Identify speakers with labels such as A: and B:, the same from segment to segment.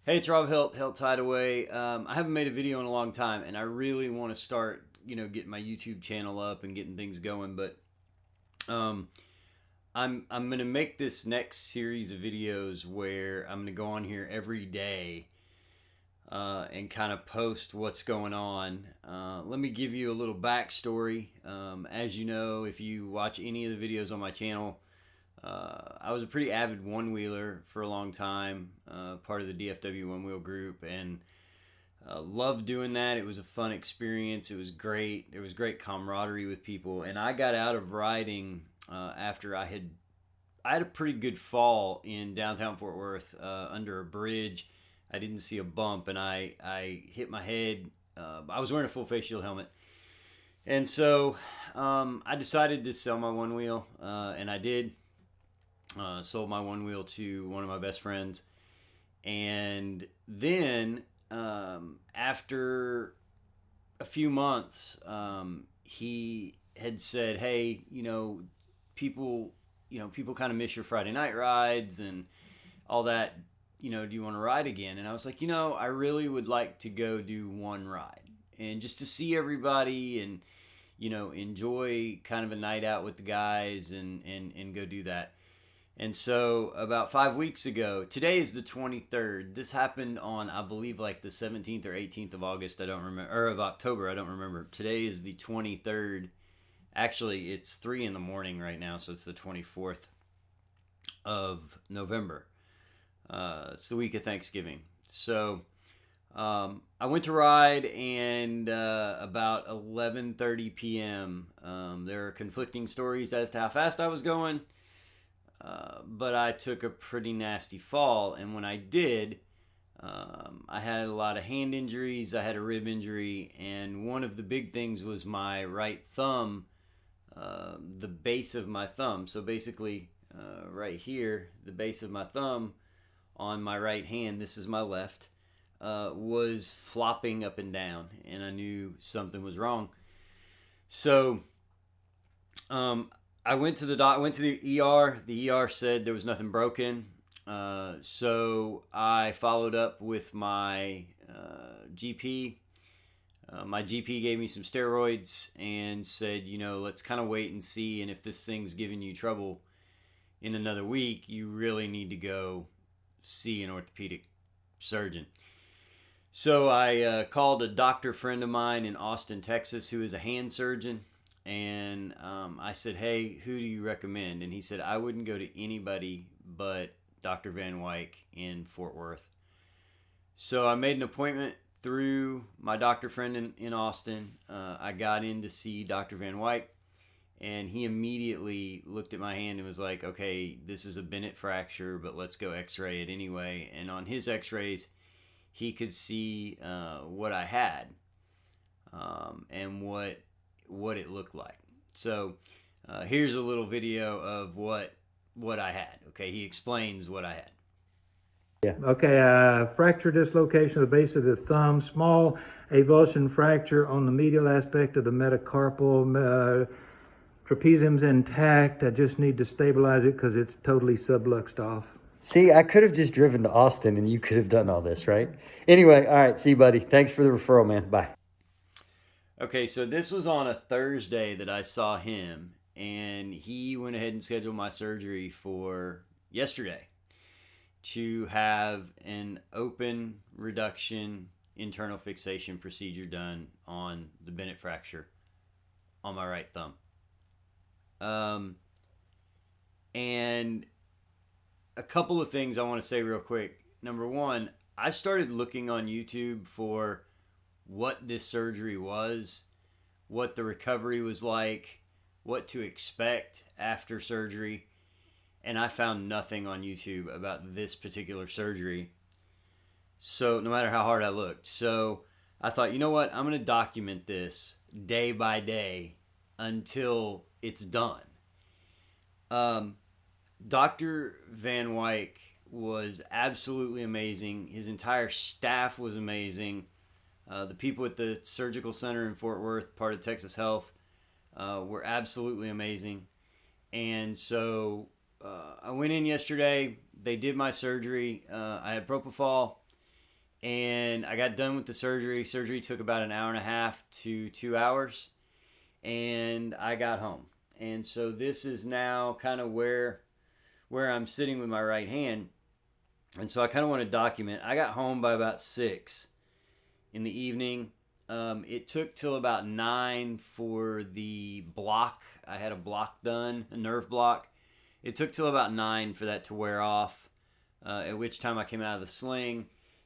A: Hey, it's Rob Helt Hideaway. I haven't made a video in a long time, and I really want to start, getting my YouTube channel up and getting things going. But um, I'm gonna make this next series of videos where I'm gonna go on here every day and kind of post what's going on. Let me give you a little backstory. As you know, if you watch any of the videos on my channel, I was a pretty avid one wheeler for a long time, part of the DFW one wheel group, and loved doing that. It was a fun experience. It was great. There was great camaraderie with people, and I got out of riding after I had a pretty good fall in downtown Fort Worth under a bridge. I didn't see a bump, and I hit my head. I was wearing a full face shield helmet, and so I decided to sell my one wheel, and I did. Sold my one wheel to one of my best friends, and then after a few months, he had said, "Hey, people kind of miss your Friday night rides and all that. Do you want to ride again?" And I was like, I really would like to go do one ride and just to see everybody and enjoy kind of a night out with the guys and go do that. And so about 5 weeks ago, today is the 23rd. This happened on, I believe, like the 17th or 18th of August. I don't remember, or of October. I don't remember. Today is the 23rd. Actually, it's 3 in the morning right now, so it's the 24th of November. It's the week of Thanksgiving. So I went to ride, and about 11:30 p.m., there are conflicting stories as to how fast I was going. But I took a pretty nasty fall, and when I did, I had a lot of hand injuries. I had a rib injury, and one of the big things was my right thumb, the base of my thumb. So basically, right here, the base of my thumb on my right hand, this is my left, was flopping up and down, and I knew something was wrong. So, I went to the ER. The ER said there was nothing broken. So I followed up with my GP. My GP gave me some steroids and said, let's kind of wait and see. And if this thing's giving you trouble in another week, you really need to go see an orthopedic surgeon. So I called a doctor friend of mine in Austin, Texas, who is a hand surgeon. And I said, "Hey, who do you recommend?" And he said, "I wouldn't go to anybody but Dr. Van Wyck in Fort Worth." So I made an appointment through my doctor friend in Austin. I got in to see Dr. Van Wyck, and he immediately looked at my hand and was like, "Okay, this is a Bennett fracture, but let's go x-ray it anyway." And on his x-rays, he could see what I had and what it looked like. So here's a little video of what I had. Okay, he explains what I had.
B: Yeah. Okay. Fracture dislocation of the base of the thumb, small avulsion fracture on the medial aspect of the metacarpal. Trapezium's intact. I just need to stabilize it because it's totally subluxed off.
C: See, I could have just driven to Austin and you could have done all this, right? Anyway, all right. See you, buddy. Thanks for the referral, man. Bye.
A: Okay, so this was on a Thursday that I saw him, and he went ahead and scheduled my surgery for yesterday to have an open reduction internal fixation procedure done on the Bennett fracture on my right thumb. And a couple of things I want to say real quick. Number one, I started looking on YouTube for what this surgery was, what the recovery was like, what to expect after surgery, and I found nothing on YouTube about this particular surgery. So no matter how hard I looked. So I thought, you know what? I'm going to document this day by day until it's done. Dr. Van Wyck was absolutely amazing. His entire staff was amazing. The people at the surgical center in Fort Worth, part of Texas Health, were absolutely amazing. And so I went in yesterday. They did my surgery. I had propofol, and I got done with the surgery. Surgery took about an hour and a half to 2 hours, and I got home. And so this is now kind of where I'm sitting with my right hand. And so I kind of want to document. I got home by about 6 in the evening. It took till about 9 for the block. I had a block done, a nerve block. It took till about 9 for that to wear off, at which time I came out of the sling.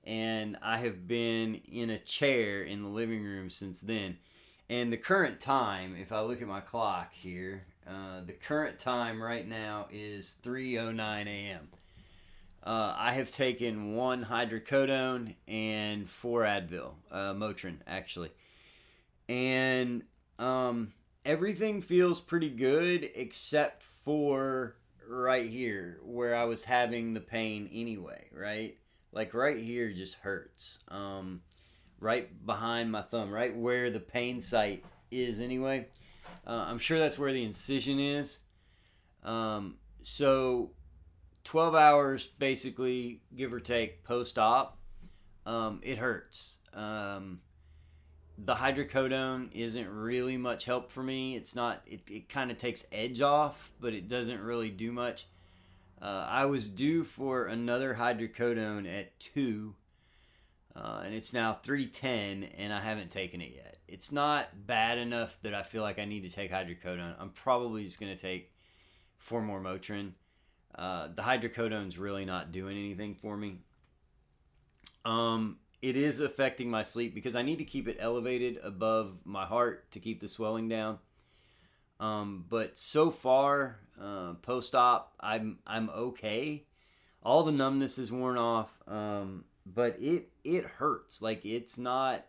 A: And I have been in a chair in the living room since then. And the current time, if I look at my clock here, the current time right now is 3:09 a.m. I have taken 1 hydrocodone and 4 Advil, Motrin actually, and everything feels pretty good except for right here where I was having the pain anyway, right? Like right here just hurts, right behind my thumb, right where the pain site is anyway. I'm sure that's where the incision is. So 12 hours basically, give or take, post-op, it hurts. The hydrocodone isn't really much help for me. It's not, it kind of takes edge off, but it doesn't really do much. I was due for another hydrocodone at 2, and it's now 3:10, and I haven't taken it yet. It's not bad enough that I feel like I need to take hydrocodone. I'm probably just going to take 4 more Motrin. The hydrocodone's really not doing anything for me. It is affecting my sleep because I need to keep it elevated above my heart to keep the swelling down. But so far, post-op, I'm okay. All the numbness is worn off, but it hurts. Like it's not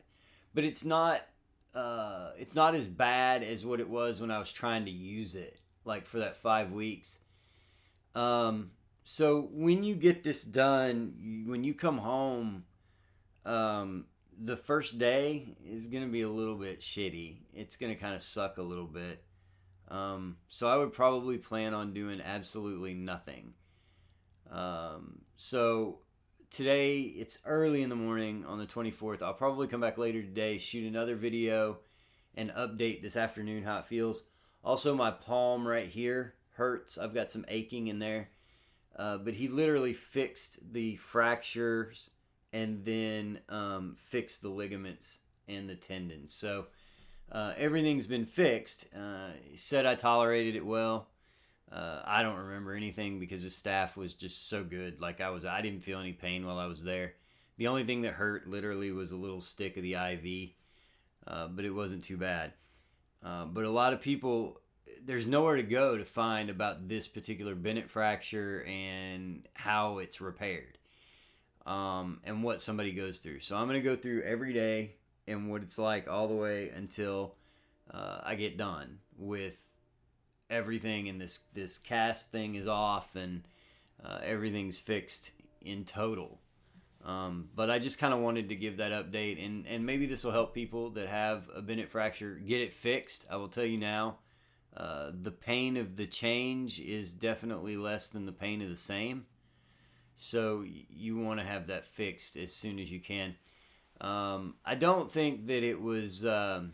A: as bad as what it was when I was trying to use it, like for that 5 weeks. So when you get this done, when you come home, the first day is going to be a little bit shitty. It's going to kind of suck a little bit. So I would probably plan on doing absolutely nothing. So today it's early in the morning on the 24th. I'll probably come back later today, shoot another video and update this afternoon how it feels. Also, my palm right here hurts. I've got some aching in there. But he literally fixed the fractures and then fixed the ligaments and the tendons. So everything's been fixed. He said I tolerated it well. I don't remember anything because the staff was just so good. Like I didn't feel any pain while I was there. The only thing that hurt literally was a little stick of the IV, but it wasn't too bad. But a lot of people, there's nowhere to go to find about this particular Bennett fracture and how it's repaired, and what somebody goes through. So I'm going to go through every day and what it's like all the way until I get done with everything, and this cast thing is off and everything's fixed in total. But I just kind of wanted to give that update, and maybe this will help people that have a Bennett fracture get it fixed. I will tell you now, the pain of the change is definitely less than the pain of the same. So you want to have that fixed as soon as you can. I don't think that it was, and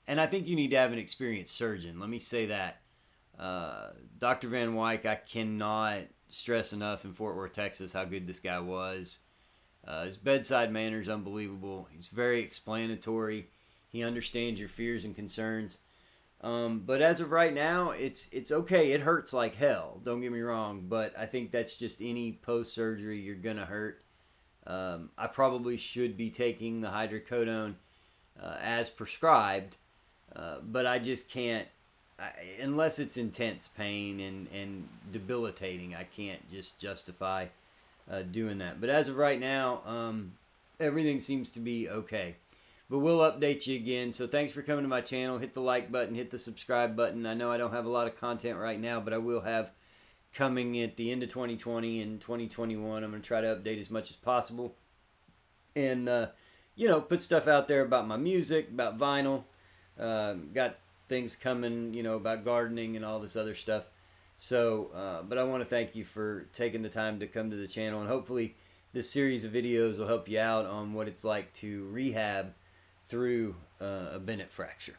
A: I think you need to have an experienced surgeon. Let me say that. Dr. Van Wyk, I cannot stress enough in Fort Worth, Texas, how good this guy was. His bedside manner is unbelievable. He's very explanatory. He understands your fears and concerns. But as of right now, it's okay. It hurts like hell. Don't get me wrong, but I think that's just any post-surgery. You're gonna hurt. I probably should be taking the hydrocodone as prescribed, but I just can't. Unless it's intense pain and debilitating, I can't just justify doing that. But as of right now, everything seems to be okay. But we'll update you again. So thanks for coming to my channel. Hit the like button, hit the subscribe button. I know I don't have a lot of content right now, but I will have coming at the end of 2020 and 2021. I'm going to try to update as much as possible. And, put stuff out there about my music, about vinyl. Got things coming, about gardening and all this other stuff. So, but I want to thank you for taking the time to come to the channel, and hopefully this series of videos will help you out on what it's like to rehab through a Bennett fracture.